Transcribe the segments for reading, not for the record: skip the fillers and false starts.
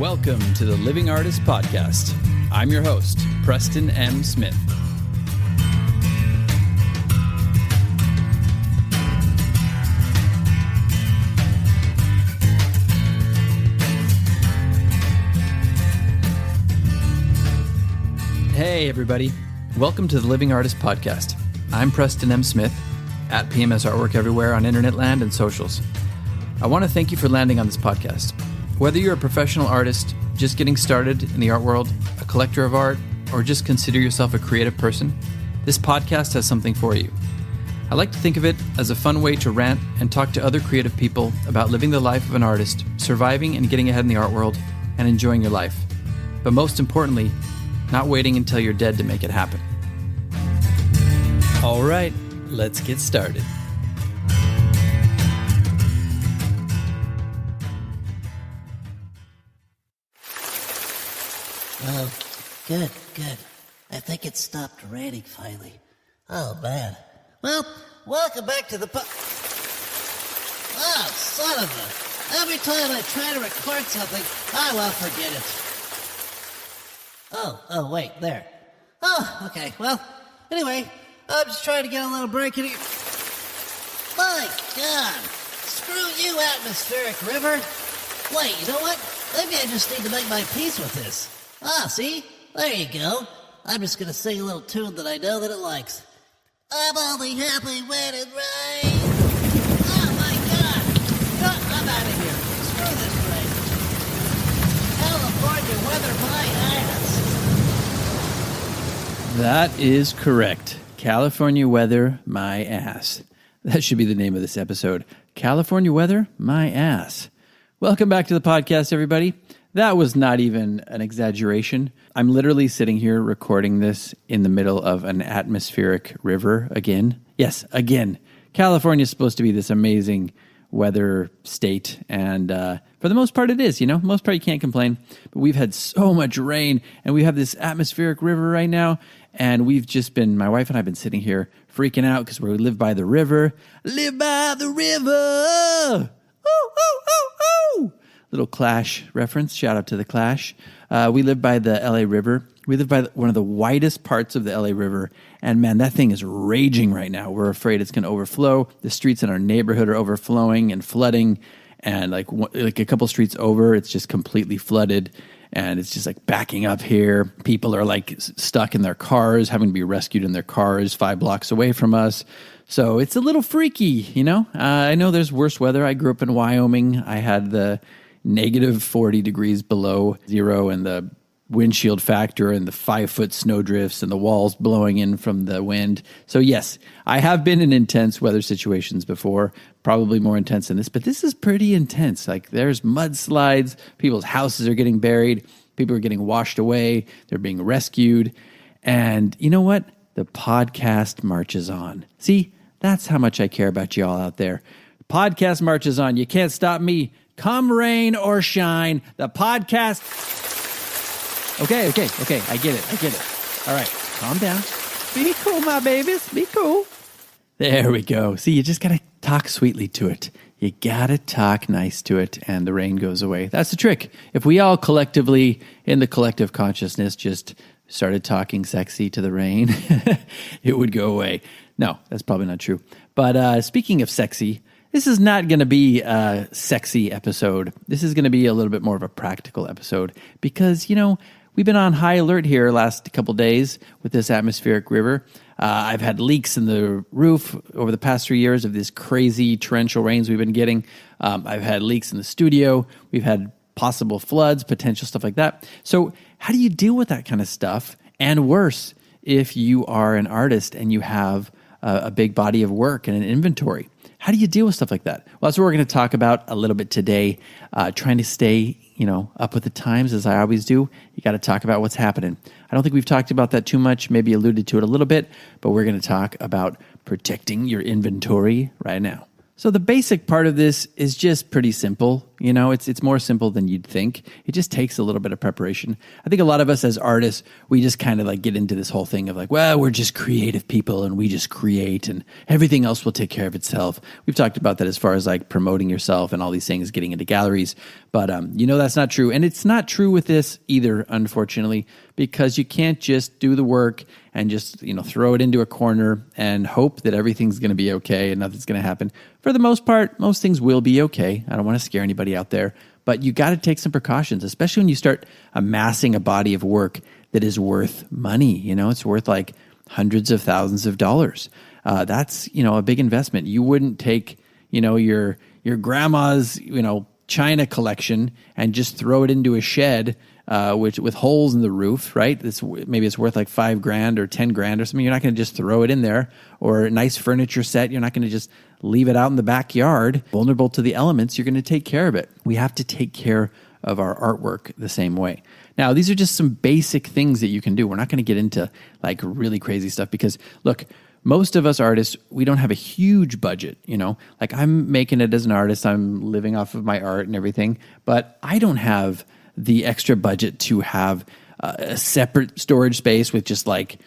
Welcome to the Living Artist Podcast. I'm your host, Preston M. Smith. Hey, everybody. Welcome to the Living Artist Podcast. I'm Preston M. Smith, at PMS Artwork everywhere on internet land and socials. I want to thank you for landing on this podcast. Whether you're a professional artist, just getting started in the art world, a collector of art, or just consider yourself a creative person, this podcast has something for you. I like to think of it as a fun way to rant and talk to other creative people about living the life of an artist, surviving and getting ahead in the art world, and enjoying your life. But most importantly, not waiting until you're dead to make it happen. All right, let's get started. Oh, good. I think it stopped raining finally. Oh, man. Well, welcome back to the Oh, son of a... Every time I try to record something, forget it. Oh, wait, there. Oh, okay, well, anyway, I'm just trying to get a little break in here. My God! Screw you, atmospheric river! Wait, you know what? Maybe I just need to make my peace with this. See? There you go. I'm just gonna sing a little tune that I know that it likes. I'm only happy when it rains. Oh my God! I'm out of here. Screw this rain. California weather, my ass. That is correct. California weather, my ass. That should be the name of this episode. California weather, my ass. Welcome back to the podcast, everybody. That was not even an exaggeration. I'm literally sitting here recording this in the middle of an atmospheric river again. Yes, again. California is supposed to be this amazing weather state, and for the most part it is, Most part you can't complain, but we've had so much rain, and we have this atmospheric river right now, and my wife and I have been sitting here freaking out because we live by the river. Live by the river! Ooh, ooh, ooh, ooh! Little Clash reference. Shout out to the Clash. We live by the LA River. We live by one of the widest parts of the LA River. And man, that thing is raging right now. We're afraid it's going to overflow. The streets in our neighborhood are overflowing and flooding. And like a couple streets over, it's just completely flooded. And it's just like backing up here. People are like stuck in their cars, having to be rescued in their cars 5 blocks away from us. So it's a little freaky, I know there's worse weather. I grew up in Wyoming. I had the negative 40 degrees below zero and the windshield factor and the 5-foot snow drifts and the walls blowing in from the wind. So yes, I have been in intense weather situations before, probably more intense than this, but this is pretty intense. Like there's mudslides, people's houses are getting buried, people are getting washed away, they're being rescued. And you know what? The podcast marches on. See, that's how much I care about you all out there. Podcast marches on. You can't stop me. Come rain or shine, the podcast... Okay, I get it. All right, calm down. Be cool, my babies, be cool. There we go. See, you just got to talk sweetly to it. You got to talk nice to it, and the rain goes away. That's the trick. If we all collectively, in the collective consciousness, just started talking sexy to the rain, it would go away. No, that's probably not true. But speaking of sexy... This is not going to be a sexy episode. This is going to be a little bit more of a practical episode because, we've been on high alert here last couple days with this atmospheric river. I've had leaks in the roof over the past 3 years of these crazy torrential rains we've been getting. I've had leaks in the studio. We've had possible floods, potential stuff like that. So how do you deal with that kind of stuff? And worse, if you are an artist and you have a big body of work and an inventory. How do you deal with stuff like that? Well, that's what we're going to talk about a little bit today. Trying to stay, up with the times as I always do. You got to talk about what's happening. I don't think we've talked about that too much, maybe alluded to it a little bit, but we're going to talk about protecting your inventory right now. So the basic part of this is just pretty simple. It's more simple than you'd think. It just takes a little bit of preparation. I think a lot of us as artists, we just kind of like get into this whole thing of like, well, we're just creative people and we just create and everything else will take care of itself. We've talked about that as far as like promoting yourself and all these things, getting into galleries. But that's not true. And it's not true with this either, unfortunately, because you can't just do the work and just, throw it into a corner and hope that everything's going to be okay and nothing's going to happen. For the most part, most things will be okay. I don't want to scare anybody out there, but you got to take some precautions, especially when you start amassing a body of work that is worth money. It's worth like hundreds of thousands of dollars. That's, a big investment. You wouldn't take, your grandma's, China collection and just throw it into a shed with holes in the roof, right? Maybe it's worth like $5,000 or $10,000 or something. You're not going to just throw it in there. Or a nice furniture set. You're not going to just leave it out in the backyard, vulnerable to the elements. You're going to take care of it. We have to take care of our artwork the same way. Now, these are just some basic things that you can do. We're not going to get into like really crazy stuff because look, most of us artists, we don't have a huge budget, like I'm making it as an artist. I'm living off of my art and everything, but I don't have the extra budget to have a separate storage space with just like,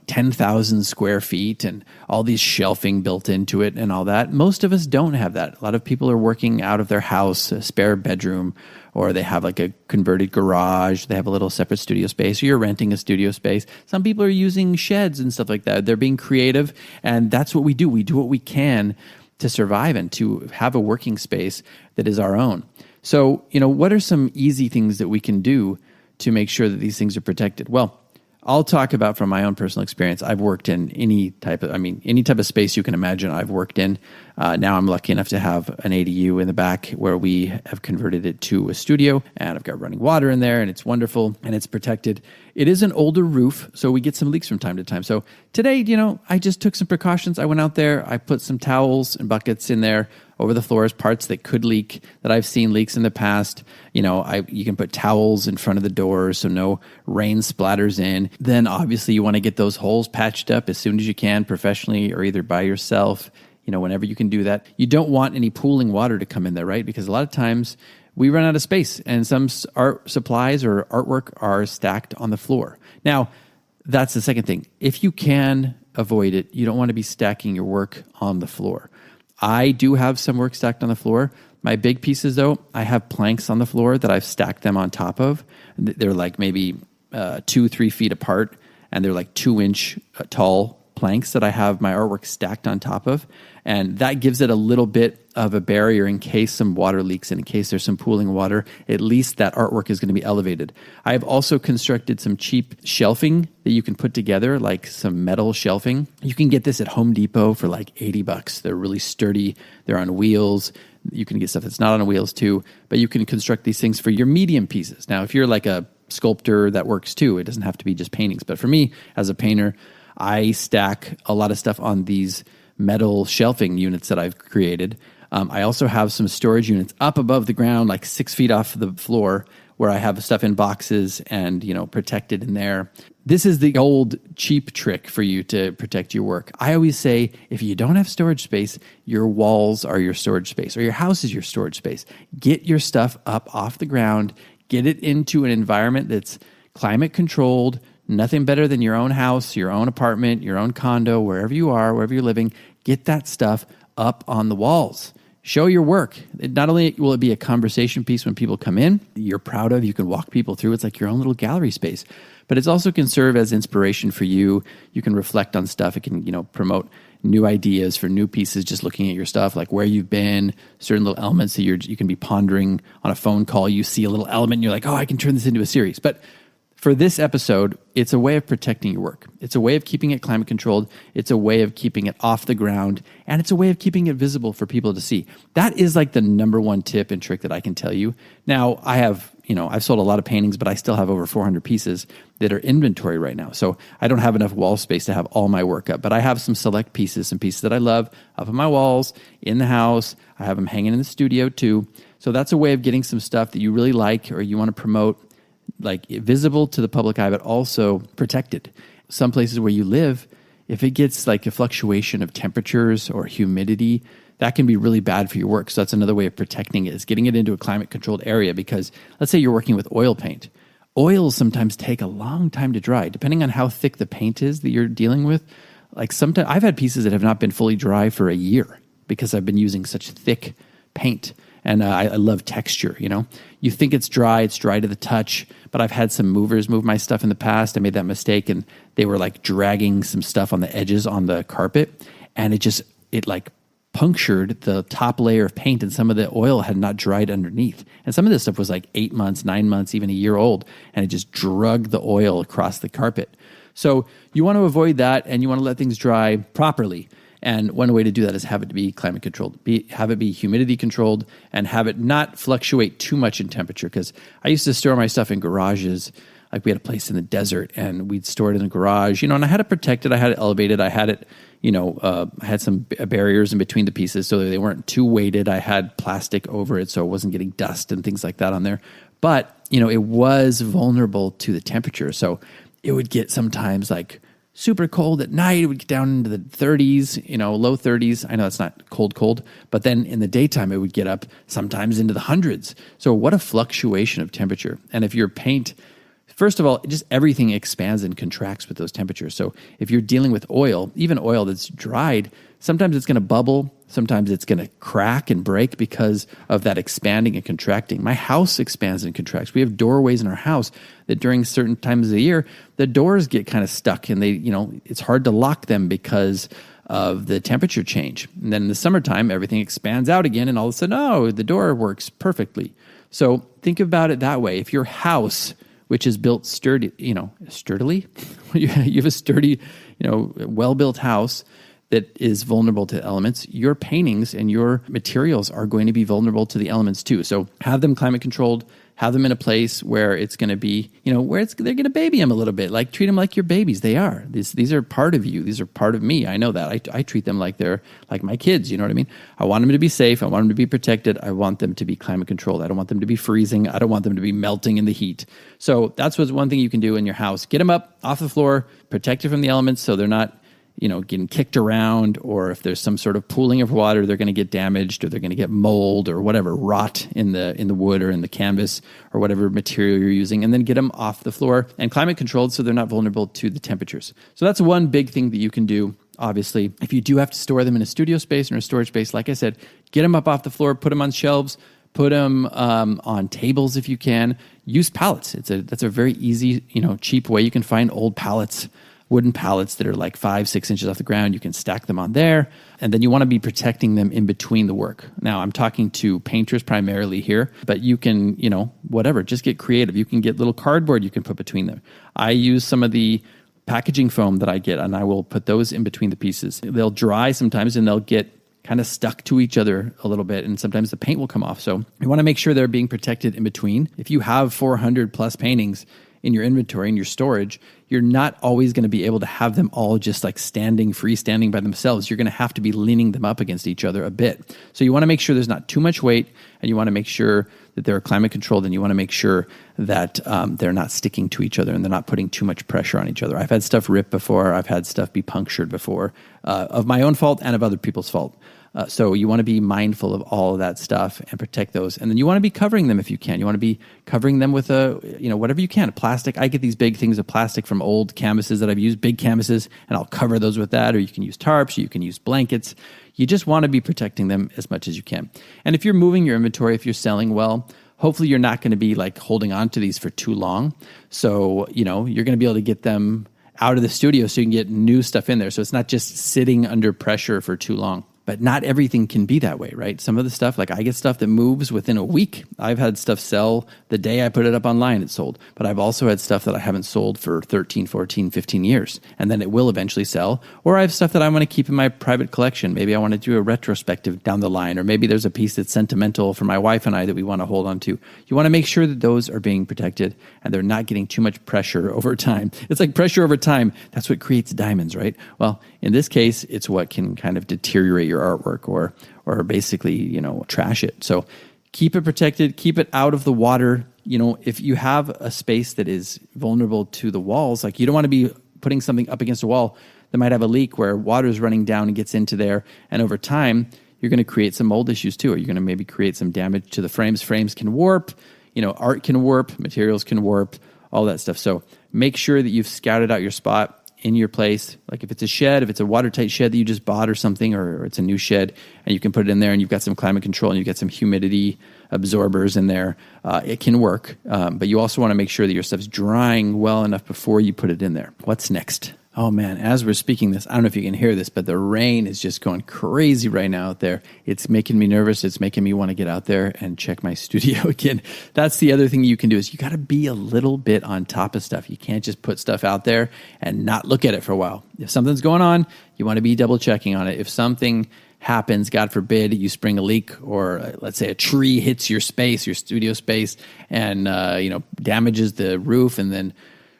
10,000 square feet and all these shelving built into it and all that. Most of us don't have that. A lot of people are working out of their house, a spare bedroom, or they have like a converted garage. They have a little separate studio space, or you're renting a studio space. Some people are using sheds and stuff like that. They're being creative, and that's what we do. We do what we can to survive and to have a working space that is our own. So, what are some easy things that we can do to make sure that these things are protected? Well, I'll talk about from my own personal experience. I've worked in any type of space you can imagine I've worked in. Now I'm lucky enough to have an ADU in the back where we have converted it to a studio, and I've got running water in there, and it's wonderful, and it's protected. It is an older roof, so we get some leaks from time to time. So today, I just took some precautions. I went out there, I put some towels and buckets in there over the floors, parts that could leak, that I've seen leaks in the past. You can put towels in front of the doors so no rain splatters in. Then obviously you want to get those holes patched up as soon as you can, professionally or either by yourself, whenever you can do that. You don't want any pooling water to come in there, right? Because a lot of times we run out of space and some art supplies or artwork are stacked on the floor. Now, that's the second thing. If you can avoid it, you don't want to be stacking your work on the floor. I do have some work stacked on the floor. My big pieces, though, I have planks on the floor that I've stacked them on top of. They're like maybe 2-3 feet apart, and they're like 2-inch tall planks that I have my artwork stacked on top of. And that gives it a little bit of a barrier in case some water leaks and in case there's some pooling water. At least that artwork is going to be elevated. I have also constructed some cheap shelving that you can put together, like some metal shelving. You can get this at Home Depot for like $80. They're really sturdy. They're on wheels. You can get stuff that's not on wheels too, but you can construct these things for your medium pieces. Now, if you're like a sculptor, that works too. It doesn't have to be just paintings. But for me, as a painter, I stack a lot of stuff on these metal shelving units that I've created. I also have some storage units up above the ground, like 6 feet off the floor, where I have stuff in boxes and, protected in there. This is the old cheap trick for you to protect your work. I always say, if you don't have storage space, your walls are your storage space, or your house is your storage space. Get your stuff up off the ground, get it into an environment that's climate controlled. Nothing better than your own house, your own apartment, your own condo, wherever you are, wherever you're living. Get that stuff up on the walls. Show your work. Not only will it be a conversation piece when people come in, you're proud of, you can walk people through. It's like your own little gallery space. But it also can serve as inspiration for you. You can reflect on stuff. It can, promote new ideas for new pieces, just looking at your stuff, like where you've been, certain little elements that you can be pondering on a phone call. You see a little element and you're like, oh, I can turn this into a series. But for this episode, it's a way of protecting your work. It's a way of keeping it climate controlled. It's a way of keeping it off the ground. And it's a way of keeping it visible for people to see. That is like the number one tip and trick that I can tell you. Now, I've sold a lot of paintings, but I still have over 400 pieces that are inventory right now. So I don't have enough wall space to have all my work up. But I have some select pieces, some pieces that I love up on my walls, in the house. I have them hanging in the studio too. So that's a way of getting some stuff that you really like or you want to promote, like visible to the public eye, but also protected. Some places where you live, if it gets like a fluctuation of temperatures or humidity, that can be really bad for your work. So that's another way of protecting it, is getting it into a climate-controlled area, because let's say you're working with oil paint. Oils sometimes take a long time to dry, depending on how thick the paint is that you're dealing with. Like sometimes I've had pieces that have not been fully dry for a year because I've been using such thick paint. And I love texture, You think it's dry to the touch, but I've had some movers move my stuff in the past. I made that mistake, and they were like dragging some stuff on the edges on the carpet, and it like punctured the top layer of paint, and some of the oil had not dried underneath. And some of this stuff was like 8 months, 9 months, even a year old, and it just drugged the oil across the carpet. So you want to avoid that, and you want to let things dry properly. And one way to do that is have it be climate controlled, have it be humidity controlled, and have it not fluctuate too much in temperature. Because I used to store my stuff in garages. Like we had a place in the desert, and we'd store it in the garage, and I had it protected. I had it elevated. I had it, I had some barriers in between the pieces so that they weren't too weighted. I had plastic over it so it wasn't getting dust and things like that on there. But, it was vulnerable to the temperature. So it would get sometimes like super cold at night. It would get down into the 30s, low 30s. I know it's not cold, but then in the daytime, it would get up sometimes into the hundreds. So what a fluctuation of temperature. And if your paint, first of all, just everything expands and contracts with those temperatures. So if you're dealing with oil, even oil that's dried, sometimes it's going to bubble. Sometimes it's going to crack and break because of that expanding and contracting. My house expands and contracts. We have doorways in our house that during certain times of the year, the doors get kind of stuck, and it's hard to lock them because of the temperature change. And then in the summertime, everything expands out again, and all of a sudden, the door works perfectly. So think about it that way. If your house, which is built sturdily, you have a sturdy, well-built house that is vulnerable to elements, your paintings and your materials are going to be vulnerable to the elements too. So have them climate controlled, have them in a place where it's going to be, where they're going to baby them a little bit, like treat them like your babies. They are. These are part of you. These are part of me. I know that. I treat them like they're like my kids. You know what I mean? I want them to be safe. I want them to be protected. I want them to be climate controlled. I don't want them to be freezing. I don't want them to be melting in the heat. So that's what's one thing you can do in your house. Get them up off the floor, protect it from the elements so they're not getting kicked around, or if there's some sort of pooling of water, they're going to get damaged, or they're going to get mold or whatever, rot in the wood or in the canvas or whatever material you're using, and then get them off the floor and climate controlled so they're not vulnerable to the temperatures. So that's one big thing that you can do. Obviously, if you do have to store them in a studio space or a storage space, like I said, get them up off the floor, put them on shelves, put them on tables if you can. Use pallets. That's a very easy, cheap way. You can find old pallets, wooden pallets that are like 5-6 inches off the ground. You can stack them on there, and then you want to be protecting them in between the work. Now, I'm talking to painters primarily here, but you can, whatever, just get creative. You can get little cardboard you can put between them. I use some of the packaging foam that I get, and I will put those in between the pieces. They'll dry sometimes, and they'll get kind of stuck to each other a little bit, and sometimes the paint will come off. So you want to make sure they're being protected in between. If you have 400 plus paintings in your inventory, in your storage, you're not always going to be able to have them all just like freestanding by themselves. You're going to have to be leaning them up against each other a bit. So you want to make sure there's not too much weight, and you want to make sure that they're climate controlled, and you want to make sure that they're not sticking to each other and they're not putting too much pressure on each other. I've had stuff rip before. I've had stuff be punctured before, of my own fault and of other people's fault. So you want to be mindful of all of that stuff and protect those. And then you want to be covering them if you can. You want to be covering them with whatever you can. Plastic. I get these big things of plastic from old canvases that I've used, big canvases, and I'll cover those with that. Or you can use tarps, or you can use blankets. You just want to be protecting them as much as you can. And if you're moving your inventory, if you're selling well, hopefully you're not going to be like holding on to these for too long. So, you're going to be able to get them out of the studio so you can get new stuff in there. So it's not just sitting under pressure for too long. But not everything can be that way, right? Some of the stuff, like I get stuff that moves within a week. I've had stuff sell the day I put it up online, it sold. But I've also had stuff that I haven't sold for 13, 14, 15 years. And then it will eventually sell. Or I have stuff that I want to keep in my private collection. Maybe I want to do a retrospective down the line. Or maybe there's a piece that's sentimental for my wife and I that we want to hold on to. You want to make sure that those are being protected and they're not getting too much pressure over time. It's like pressure over time. That's what creates diamonds, right? Well, in this case, it's what can kind of deteriorate your artwork or basically, trash it. So keep it protected, keep it out of the water. If you have a space that is vulnerable to the walls, like you don't want to be putting something up against a wall that might have a leak where water is running down and gets into there. And over time, you're you're going to create some mold issues too, or you're going to maybe create some damage to the frames. Frames can warp, art can warp, materials can warp, all that stuff. So make sure that you've scouted out your spot in your place. Like if it's a shed, if it's a watertight shed that you just bought or something, or it's a new shed and you can put it in there and you've got some climate control and you've got some humidity absorbers in there, it can work. But you also want to make sure that your stuff's drying well enough before you put it in there. What's next? Oh man, as we're speaking this, I don't know if you can hear this, but the rain is just going crazy right now out there. It's making me nervous. It's making me want to get out there and check my studio again. That's the other thing you can do is you got to be a little bit on top of stuff. You can't just put stuff out there and not look at it for a while. If something's going on, you want to be double checking on it. If something happens, God forbid, you spring a leak, or let's say a tree hits your space, your studio space, and damages the roof, and then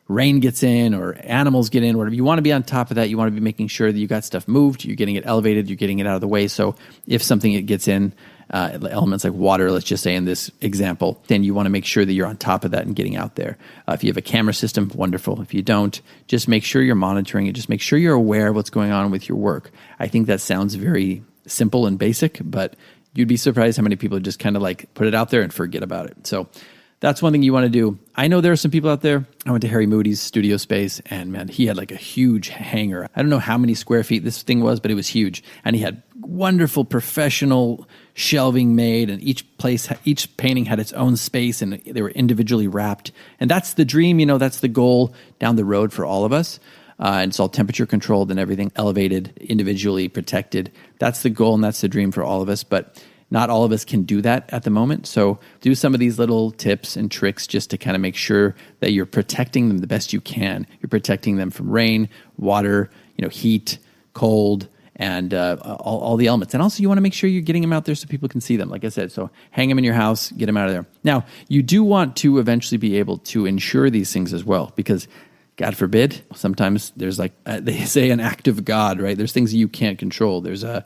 rain gets in or animals get in, whatever. You want to be on top of that. You want to be making sure that you got stuff moved, you're getting it elevated, you're getting it out of the way. So if something it gets in, elements like water, let's just say in this example, then you want to make sure that you're on top of that and getting out there. If you have a camera system, wonderful. If you don't, just make sure you're monitoring it. Just make sure you're aware of what's going on with your work. I think that sounds very simple and basic, but you'd be surprised how many people just kind of like put it out there and forget about it. So that's one thing you want to do. I know there are some people out there. I went to Harry Moody's studio space, and man, he had like a huge hangar. I don't know how many square feet this thing was, but it was huge. And he had wonderful professional shelving made, and each painting had its own space, and they were individually wrapped. And that's the dream, that's the goal down the road for all of us. And it's all temperature controlled and everything elevated, individually protected. That's the goal, and that's the dream for all of us. But not all of us can do that at the moment. So do some of these little tips and tricks just to kind of make sure that you're protecting them the best you can. You're protecting them from rain, water, heat, cold, and all the elements. And also you want to make sure you're getting them out there so people can see them. Like I said, so hang them in your house, get them out of there. Now, you do want to eventually be able to insure these things as well, because God forbid, sometimes there's they say an act of God, right? There's things that you can't control. There's an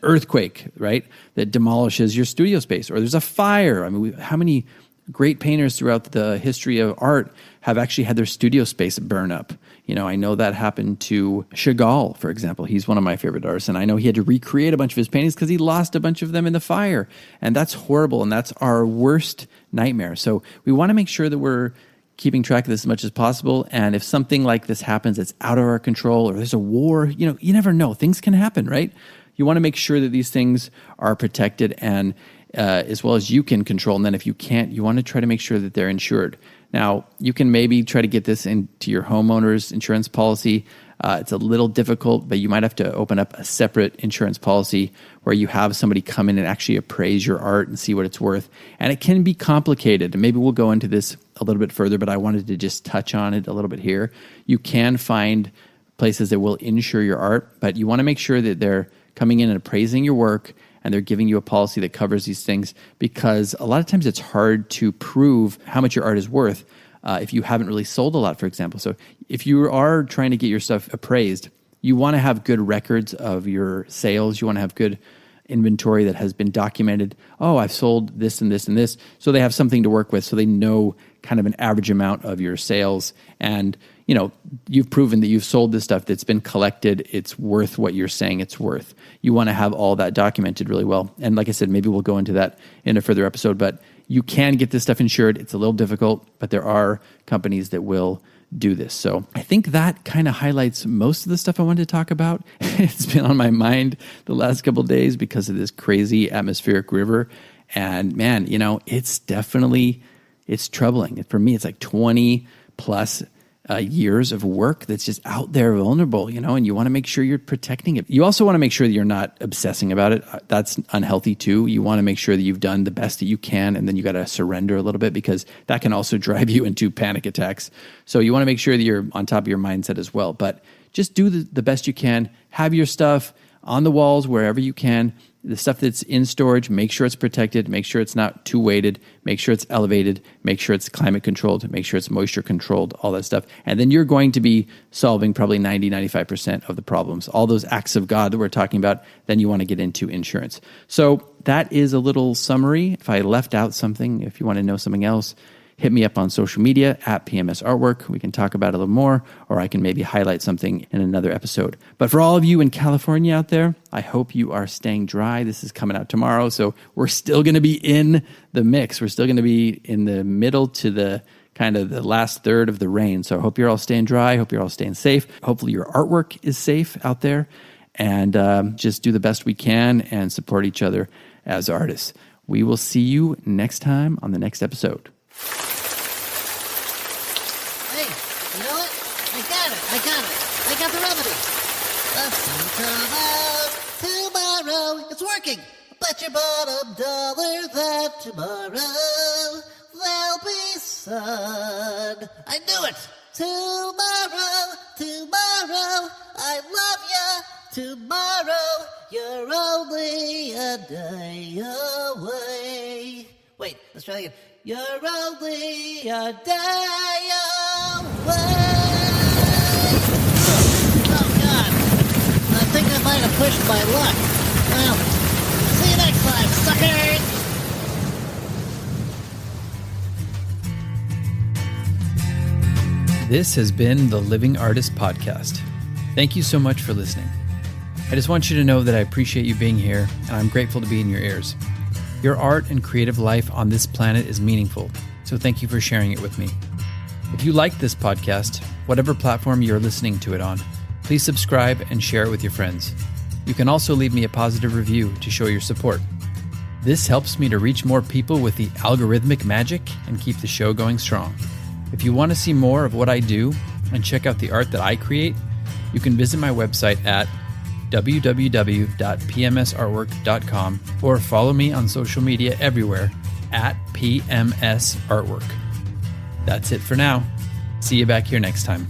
earthquake, right, that demolishes your studio space, or there's a fire. I mean, how many great painters throughout the history of art have actually had their studio space burn up? I know that happened to Chagall, for example. He's one of my favorite artists, and I know he had to recreate a bunch of his paintings because he lost a bunch of them in the fire. And that's horrible, and that's our worst nightmare. So we want to make sure that we're keeping track of this as much as possible. And if something like this happens that's out of our control, or there's a war, you never know. Things can happen, right? You want to make sure that these things are protected, and as well as you can control. And then if you can't, you want to try to make sure that they're insured. Now, you can maybe try to get this into your homeowner's insurance policy. It's a little difficult, but you might have to open up a separate insurance policy where you have somebody come in and actually appraise your art and see what it's worth. And it can be complicated. And maybe we'll go into this a little bit further, but I wanted to just touch on it a little bit here. You can find places that will insure your art, but you want to make sure that they're coming in and appraising your work, and they're giving you a policy that covers these things, because a lot of times it's hard to prove how much your art is worth if you haven't really sold a lot, for example. So if you are trying to get your stuff appraised, you want to have good records of your sales. You want to have good inventory that has been documented. Oh, I've sold this and this and this. So they have something to work with, so they know kind of an average amount of your sales. And you've proven that you've sold this stuff that's been collected. It's worth what you're saying it's worth. You want to have all that documented really well. And like I said, maybe we'll go into that in a further episode, but you can get this stuff insured. It's a little difficult, but there are companies that will do this. So I think that kind of highlights most of the stuff I wanted to talk about. It's been on my mind the last couple of days because of this crazy atmospheric river. And man, it's definitely, it's troubling. For me, it's like 20 plus years of work that's just out there vulnerable, and you want to make sure you're protecting it. You also want to make sure that you're not obsessing about it. That's unhealthy too. You want to make sure that you've done the best that you can, and then you got to surrender a little bit, because that can also drive you into panic attacks. So you want to make sure that you're on top of your mindset as well. But just do the best you can. Have your stuff on the walls wherever you can. The stuff that's in storage, make sure it's protected, make sure it's not too weighted, make sure it's elevated, make sure it's climate controlled, make sure it's moisture controlled, all that stuff. And then you're going to be solving probably 90-95% of the problems. All those acts of God that we're talking about, then you want to get into insurance. So that is a little summary. If I left out something, if you want to know something else, hit me up on social media at PMS Artwork. We can talk about it a little more, or I can maybe highlight something in another episode. But for all of you in California out there, I hope you are staying dry. This is coming out tomorrow, so we're still going to be in the mix. We're still going to be in the middle to the kind of the last third of the rain. So I hope you're all staying dry. I hope you're all staying safe. Hopefully your artwork is safe out there. And just do the best we can and support each other as artists. We will see you next time on the next episode. Hey, you know what? I got it. I got the remedy. The sun come out tomorrow. It's working. Bet your bottom dollar that tomorrow there'll be sun. I knew it. Tomorrow, I love ya. Tomorrow, you're only a day away. Wait, let's try again. You're only a day away. Oh, God. I think I might have pushed my luck. Well, see you next time, suckers! This has been the Living Artist Podcast. Thank you so much for listening. I just want you to know that I appreciate you being here, and I'm grateful to be in your ears. Your art and creative life on this planet is meaningful, so thank you for sharing it with me. If you like this podcast, whatever platform you're listening to it on, please subscribe and share it with your friends. You can also leave me a positive review to show your support. This helps me to reach more people with the algorithmic magic and keep the show going strong. If you want to see more of what I do and check out the art that I create, you can visit my website at www.pmsartwork.com or follow me on social media everywhere at PMS Artwork. That's it for now. See you back here next time.